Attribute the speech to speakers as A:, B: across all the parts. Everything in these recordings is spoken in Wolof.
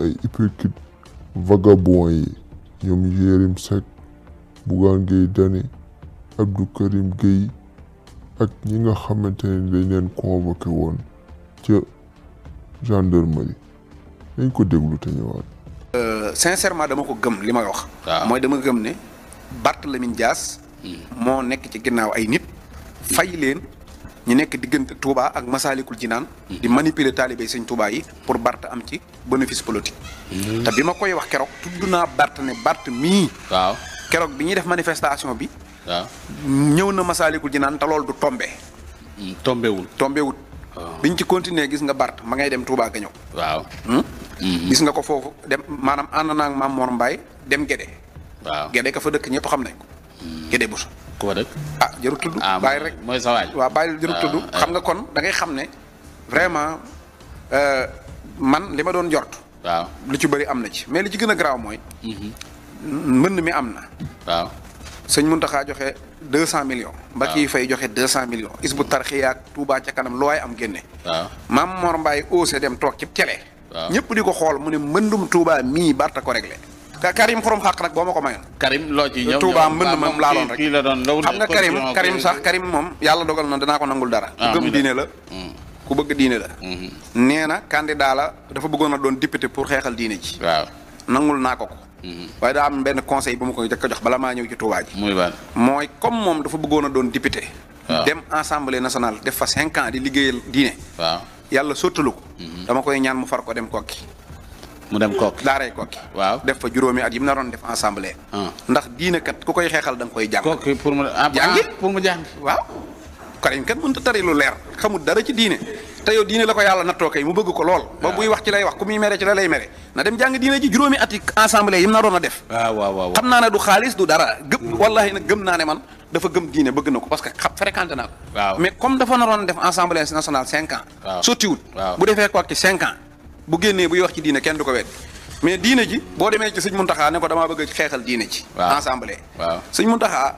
A: ay hypocrite vagabond yi ñoom Yérim Seck Bougane Gueye Dany Abdou Karim Gueye ak ñi nga xamante ne dañ leen convoqué woon ca gendarmerie dañ ko déglu te ñëwaat.
B: Sincèrement dama ko gëm li may wax. mooy dama gëm ne Barthélémy Dias moo nekk ci ginnaaw ay nit fay leen ñu nekk diggante Touba ak Massalikul Jinaan di manipuler taalibe Sëñ Touba yi pour Barth am ci bénéfice politique. te bi ma koy wax keroog tudd naa Barth ne Barth mii.
C: waaw
B: keroog bi ñuy def manifestation bi.
C: waaw
B: ñëw na Massalikul Jinaan te loolu du tombé. tombé wut. biñ ci continuer gis nga Barth ma ngay dem Touba ga ñëw.
C: waaw.
B: gis nga ko foofu dem maanaam ànd naa ak Maam Mor Mbaye dem Gédé.
C: waaw
B: Gédé ka fa dëkk ñëpp xam nañ ko. Gédé Bousso.
C: ku fa dëkk.
B: jarul tudd. bàyyi rek
C: mooy sa waay.
B: waaw bàyyi jarul tudd. xam nga kon da ngay xam ne vraiment man li ma doon jort.
C: waaw
B: lu ci bëri am na ci mais li ci gën a garaaw mooy. mbënd mi am na.
C: waaw.
B: sëñ Mountakha joxe 200 millions. Mbacke yi fay joxe 200 millions. Hizbut Tarqiyyah ak Touba ca kanam lu waay am génne.
C: waaw
B: Maam Mor Mbaye osé dem toog ci télé.
C: waaw
B: ñëpp di ko xool mu ne mbëndum Touba mii Barth ko réglé. Karim xorom xàq nag boo ma ko mayoon.
C: Karim loo ci ñëw
B: Touba mbënd moom laaloon rek
C: kii la doon
B: xam nga Karim moom yàlla dogal na danaa ko nangul dara. ku gëm diine la. ku bëgg diine la. nee na candidat la dafa bëggoon a doon député pour xeexal diine ji.
C: waaw
B: nangul naa ko ko. waaye daa am benn conseil bu ma koy jëkk a jox bala maa ñëw ci Touba ji. mooy comme moom dafa bëggoon a doon député. dem assemblée nationale def fa 5 ans di liggéeyal diine.
C: waaw
B: yàlla sottalu ko. dama koy ñaan mu far ko dem kokki.
C: mu dem kokki
B: daaray kokki.
C: waaw
B: def fa juróomi at yi mu naroon def assemblée. ndax diine kat ku koy xeexal da nga koy jàng.
C: kokki pour mu jàngi
B: waaw. Karim kat mënut a tari lu leer xamul dara ci diine te yow diine la ko yàlla nattoo kay mu bëgg ko lool. ba buy wax ci lay wax ku muy mere ci la lay mere na dem jàng diine ji juróomi ati assemblée yi mu naroon a def.
C: waaw
B: xam naa ne du xaalis du dara wallahi nag gëm naa ne man dafa gëm diine bëgg na ko parce que fréquenté naa ko.
C: waaw
B: mais comme dafa naroon def assemblée nationale 5 ans.
C: waaw
B: sottiwut. bu defee ko ak ci 5 ans bu génnee buy wax ci diine kenn du ko wedd mais diine ji boo demee ci sëñ Mountakha ne ko damaa bëgg a xeexal diine ji. assemblée.
C: waaw
B: sëñ Mountakha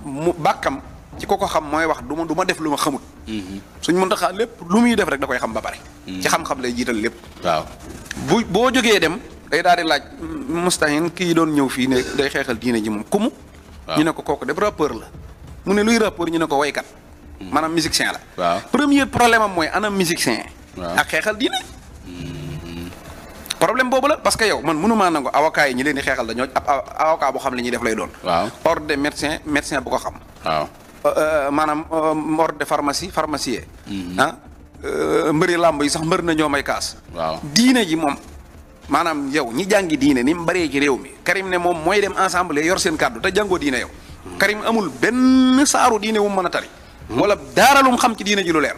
B: mu bàkkam ci ko xam mooy wax du ma def lu ma xamut. sëñ Mountakha lépp lu muy def rek da koy xam ba pare. ci xam-xam lay jiital lépp.
C: waaw
B: boo jógee dem day daal di laaj Moustahine kii doon ñëw fii ne day xeexal diine ji moom kumu. ñu ne ko kooku def rappeur la mu ne luy rappeur ñu ne ko waykat. maanaam musicien la.
C: waaw
B: premier problème am mooy ana musicien. ak xeexal diine. problème boobu la parce que yow man mënumaa nangu avocat yi ñi leen di xeexal dañoo ab avocat bu xam li ñuy def lay doon.
C: waaw
B: ordre de médecin bu ko xam.
C: waaw
B: maanaam ordre de pharmacien. mbëri làmb yi sax mbër na ñoo may kaas.
C: waaw
B: diine ji moom maanaam yow ñi jàngi diine ni mu bëree ci réew mi Karim ne moom mooy dem ensemble yor seen kàddu te jàngoo diine yow. Karim amul benn saaru diine wu mu mën a tari. wala daara lu mu xam ci diine ji lu leer.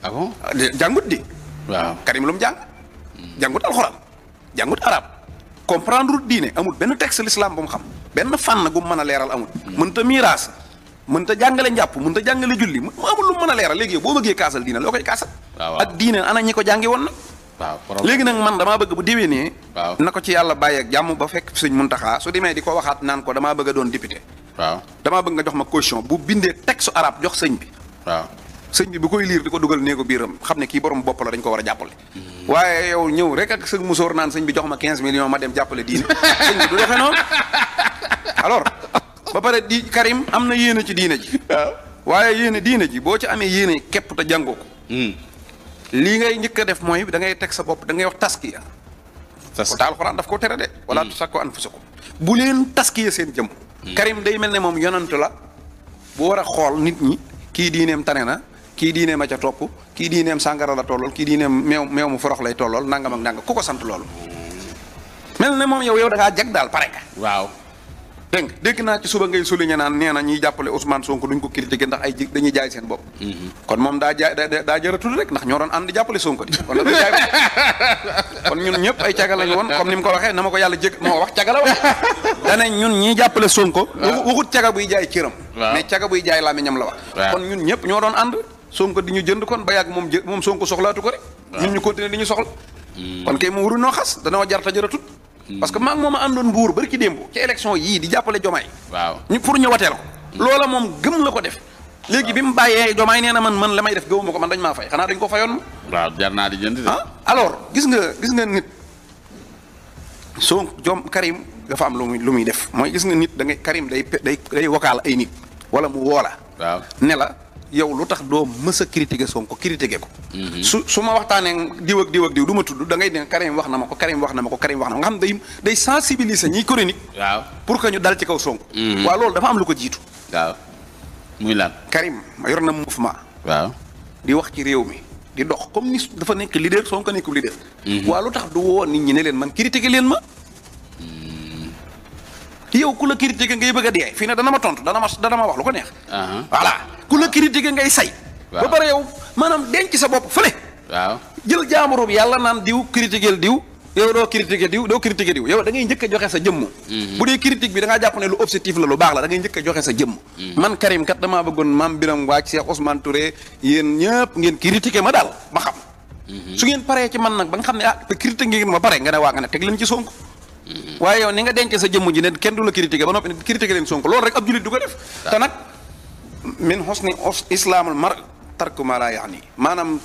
C: ah bon
B: jàngut di.
C: waaw
B: Karim lu mu jàng. jàngut alxuraan jàngut arab comprendre diine amul benn texte l'islam bu mu xam benn fànn gu mu mën a leeral amul. mënta miiraas mënta jàngale njàpp mënta jàngale julli mu amul lu mu mën a leeral léegi yow boo bëggee kaasal diine loo koy kaasal. ak diine ana ñi ko jàngi woon na. léegi nag man damaa bëgg bu déwénee. na ko ci yàlla bàyyi ak jàmm ba fekk sëñ Mountakha su demee di ko waxaat naan ko damaa bëgg a doon député.
C: waaw
B: damaa bëgg nga jox ma caution bu bindee texte arabe jox sëñ bi.
C: waaw
B: sëñ bi bu koy liir di ko dugal néegu biiram xam ne kii borom bopp la dañ ko war a jàppale. waaye yow ñëw rek ak sëñ musóor naan sëñ bi jox ma 15 millions ma dem jàppale diine sëñ bi du defee noonu alors ba pare di Karim am na yéene ci diine ji. waaye yéene diine ji boo ci amee yéene képp te jàngoo ko. lii ngay njëkk a def mooy da ngay teg sa bopp da ngay wax taskiya. taskiya alxuraan daf ko tere de. wala tusakku anfusakum bu leen taskiya seen jëm. Karim day mel ne moom yonant la bu war a xool nit ñi kii diineem tane na kii diineem a ca topp kii diineem sàngara la tollool kii diineem meew mu forox lay tollool nangam ak nangam ku ko sant loolu. mel ne moom yow da ngaa jag daal pare nga.
C: waaw.
B: dégg naa ci suba ngay souligné naan nee na ñiy jàppale Ousmane Sonko duñ ko critiqué ndax dañuy jaay seen bopp. kon moom daa jëratul rek ndax ñoo doon ànd di jàppale Sonko di kon dañuy jaay kon ñun ñëpp ay caga lañu woon comme ni mu ko waxee na ma ko yàlla jég moo wax caga la wax. danañ ñun ñiy jàppale Sonko. waxut caga buy jaay cëram. mais caga buy jaay làmmiñam la wax. kon ñun ñëpp ñoo doon ànd Sonko di ñu jënd kon ba yàgg moom Sonko soxlaatu ko rek. ñun ñu continuer di ñu soxla. kon kay mu wuru noo xas danoo jarta jëratut parce que maa ngi moom a àndoon mbuur bari ki démb ci élection yii di jàppale Jomaay.
C: waaw
B: ñu pour ñu wateel ko. loola moom gëm la ko def. léegi bi mu bàyyee Jomaay nee na man la may def gëwuma ko man dañ maa fay xanaa dañ ko fayoon.
C: waaw jar naa di jënd de.
B: alors gis nga nit Karim dafa am lu muy def mooy gis nga nit da ngay Karim day vocal ay nit wala mu woola
C: waaw
B: ne la yow lu tax doo mës a critiquer Sonko critiquer ko. su ma waxtaanee diw ak diw du ma tudd da ngay ne Karim wax na ma ko Karim wax na ma ko Karim wax na ma nga xam day sensibiliser ñiy chronique.
C: waaw
B: pour que ñu dal ci kaw Sonko. waaw loolu dafa am lu ko jiitu.
C: waaw muy lan.
B: Karim yor na mouvement.
C: waaw
B: di wax ci réew mi di dox comme ni dafa nekk leader Sonko nekkul leader. waaw lu tax du woo nit ñi ne leen man critiquer leen ma. yow ku la critiquer ngay bëgg a dee fii ne dana ma tontu dana ma wax lu ko neex. voilà ku la critiquer ngay say. ba pare yow maanaam denc sa bopp fële.
C: waaw
B: jël jaamoro bi yàlla naan diw critiquer diw yow doo critiquer diw yow da ngay njëkk a joxe sa jëmm. bu dee critique bi da ngaa jàpp ne lu objectif la lu baax la da ngay njëkk a joxe sa jëmm. man Karim kat damaa bëggoon Mame Birame Wathie Cheikh Ousmane Touré yéen ñëpp ngeen critiquer ma daal ma xam. su ngeen paree ci man nag ba nga xam ne te critiquer ngeen ma pare nga ne waa nga ne teg leen ci Sonko. waaye yow ni nga denc sa jëmm ji ne kenn du la critiquer ba noppi critiquer leen Sonko loolu rek ab jullit du ko def. te nag min husni islaamul mar tarku ma laa yaani maanaam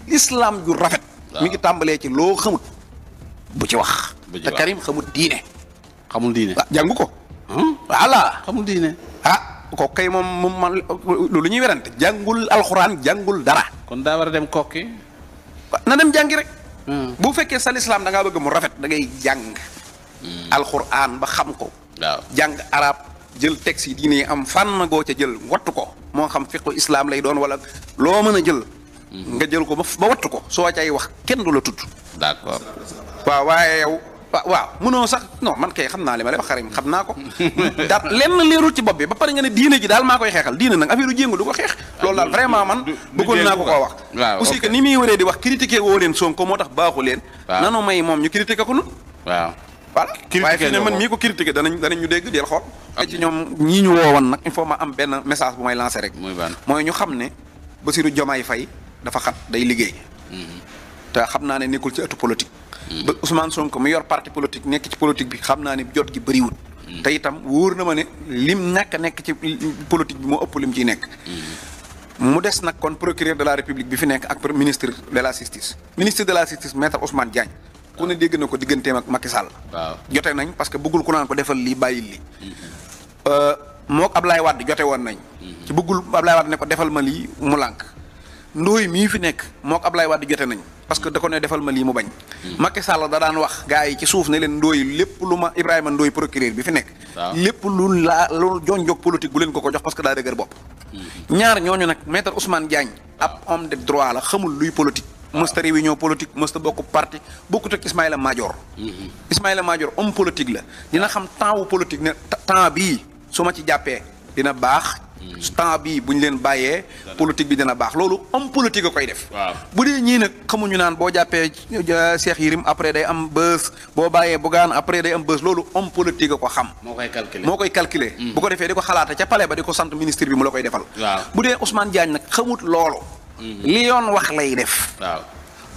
B: islam ju rafet. mi ngi tàmbalee ci loo xamut bu ci wax. te Karim xamut diine.
C: xamul diine
B: jàngu ko. voilà
C: xamul diine.
B: ko kay moom man lu ñuy werante jàngul alxuraan jàngul dara.
C: kon daa war a dem kokki.
B: na dem jàngi rek. bu fekkee sa lislaam da ngaa bëgg mu rafet da ngay jàng. alxuraan ba xam ko.
C: waaw
B: jàng arab jël texte yi diine yi am fànn goo ca jël wattu ko moo xam fiqu islam lay doon wala loo mën a jël. nga jël ko ba wattu ko soo cay wax kenn du la tudd.
C: d'accord.
B: waaw waaye yow waaw mënoo sax non man kay xam naa li ma lay wax Karim xam naa ko. daal lenn leerul ci bopp bi ba pare nga ne diine ji daal maa koy xeexal diine nag affaire jéngu du ko xeex. loolu daal vraiment man bëggoon naa ko koo wax.
C: waaw
B: aussi que ni muy waree di wax critiquer woo leen Sonko moo tax baaxu leen.
C: waaw
B: nanu may moom ñu critiquer ko nun
C: waaw.
B: voilà waaye fii ne man mii ko critiquer danañ ñu dégg del xool. ci ñoom ñii ñu woowoon nag il faut ma am benn message bu may lancer rek. mooy ñu xam ne Bassirou Diomaye Faye dafa xat day liggéey. te xam naa ne nekkul ci ëttu politique. ba Ousmane Sonko mu yor parti politique nekk ci politique bi xam naa ne jot gi bëriwul. te itam wóor na ma ne lim nekk ci politique bi moo ëpp lim ciy nekk. mu des nag kon procureur de la république bi fi nekk ak ministre de la justice. ministre de la justice maître Ousmane Diagne. ku ne dégg na ko digganteem ak Macky Sall.
C: waaw
B: jote nañ parce que bëggul ku naan ko defal lii bàyyil lii. mook Ablaye Wade jote woon nañ. ci bëggul Ablaye Wade ne ko defal ma lii mu lànk. Ndooy mii fi nekk mook Ablaye Wade jote nañ parce que da ko ne defal ma lii mu bañ. Macky Sall da daan wax gars yi ci suuf ne leen Ndooy lépp lu ma Ibrahima Ndooy procureur bi fi nekk. lépp lu jonjog politique bu leen ko jox parce que daa dëgër bopp. ñaar ñooñu nag maître Ousmane Diagne ab homme de droit la xamul luy politique. mësta réunion politique mësta bokk parti bokkut ak Ismaïla Madior. Ismaïla Madior homme politique la dina xam temps wu politique ne temps bii su ma ci jàppee dina baax. temps bii bu ñu leen bàyyee politique bi dina baax loolu homme politique a koy def. bu dee ñii nag xamuñu naan boo jàppee Cheikh Yérim après day am bës boo bàyyee Bougane après day am bës loolu homme politique a ko xam. moo koy calculer. bu ko defee di ko xalaata ca palais ba di ko sant ministre bi mu la koy defal. bu dee Ousmane Diagne nag xamut loolu. li yoon wax lay def.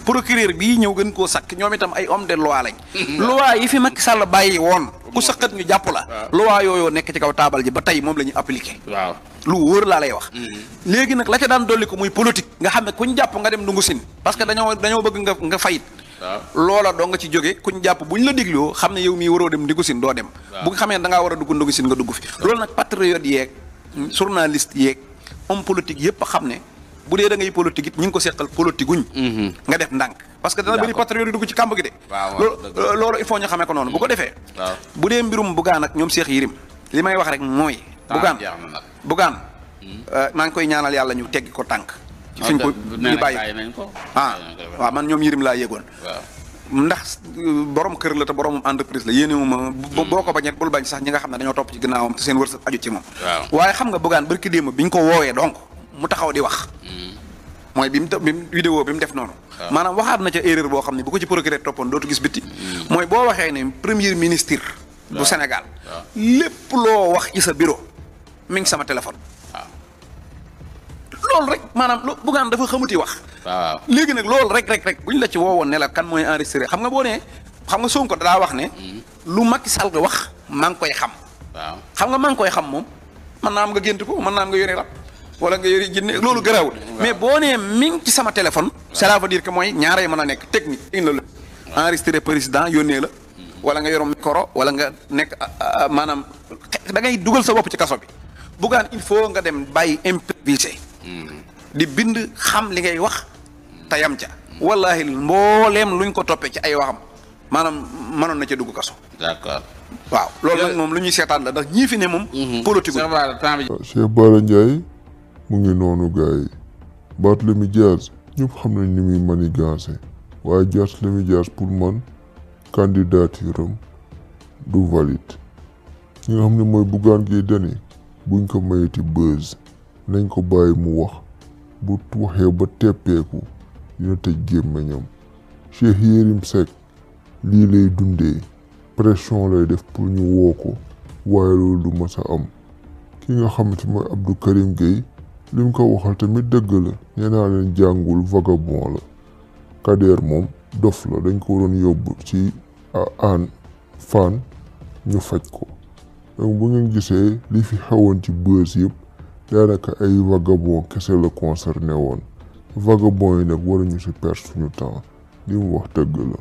B: procureur bii ñëw gën koo sakk ñoom itam ay homme de loi lañ. loi yi fi Macky Sall bàyyi woon. ku saqat ñu jàpp la. loi yooyu nekk ci kaw taabal ji ba tey moom la ñu appliqué. lu wóor laa lay wax. léegi nag la ca daan dolli ko muy politique. nga xam ne kuñ jàpp nga dem ndungu sin parce que dañoo bëgg nga fayit. loola doo nga ci jóge kuñ jàpp buñ la dégloo xam ne yow mii waroo dem ndungu sin doo dem. bu nga xamee da ngaa war a dugg ndungu sin nga dugg fi. loolu nag patriote yeeg journaliste yeeg homme politique yëpp a xam ne. bu dee da ngay politique it ñi ngi ko seqal politique guñ. nga def ndànk parce que dana bëri patriote yi dugg ci kàmb gi de. loolu il faut ñu xamee ko noonu bu ko defee. bu dee mbirum Bougane ak ñoom Cheikh Yérim li may wax rek mooy. Bougane maa ngi koy ñaanal yàlla ñu teggi ko tànk. ci fiñ ko ñu bàyyi waaw man ñoom Yérim laa yéegoon. ndax borom kër la te borom entreprise la yéenewu ma boo ko bañet bul bañ sax ñi nga xam ne dañoo topp ci ginnaawam te seen wërsëg aju ci moom. waaye xam nga Bougane barki démb bi ñu ko woowee donc mu taxaw di wax. mooy bi mu vidéo bi mu def noonu. maanaam waxaat na ca erreur boo xam ne bu ko ci procureur toppoon dootu gis bitti. mooy boo waxee ne premier ministre. bu Sénégal. lépp loo wax ci sa bureau mi ngi sama téléphone. loolu rek maanaam Bougane dafa xamuti wax. léegi nag loolu rek bu ñu la ci woowoon ne la kan mooy enregistré xam nga boo nee xam nga Sonko daa wax ne. lu Macky Sall wax maa ngi koy xam. xam nga maa ngi koy xam moom mën naa am nga gént ko mën naa am nga yore rab. wala nga yori jinne loolu gëraawul mais boo nee mi ngi ci sama téléphone. cela veut dire que mooy ñaaree mën a nekk technique. indi la enregistré président yónnee la. wala nga yorum micro wala nga nekk maanaam da ngay dugal sa bopp ci kaso bi Bougane il faut nga dem bàyyi improviser di bind xam li ngay wax te yam ca wallahi mbooleem luñ ko toppee ci ay waxam maanaam mënoon na ca dugg kaso.
C: d'accord.
B: waaw loolu nag moom lu ñuy seetaan la ndax ñii fi ne moom. politique
A: Cheikh Bara Ndiaye mu ngi noonu gars yi Barthélémy Dias ñëpp xam nañ ni muy manigancé waaye Barthélémy Dias pour man candidature am du valide ñi nga xam ne mooy Bougane Gueye Dany buñ ko mayeti buzz nañ ko bàyyi mu wax bu waxee ba teppeeku dina tëj gémmiñam Cheikh Yérim Seck lii lay dundee pression lay def pour ñu woo ko waaye loolu du mës a am ki nga xamante mooy Abdou Karim Gueye li mu ko waxal tamit dëgg la nee naa leen jàngul vagabond la Kader moom dof la dañ ko waroon yóbbu ci Fann ñu faj ko donc bu ngeen gisee li fi xewoon ci buzz yëpp daanaka ay vagabond kese la concerné woon vagabond yi nag waruñu ci perdre suñu temps li mu wax dëgg la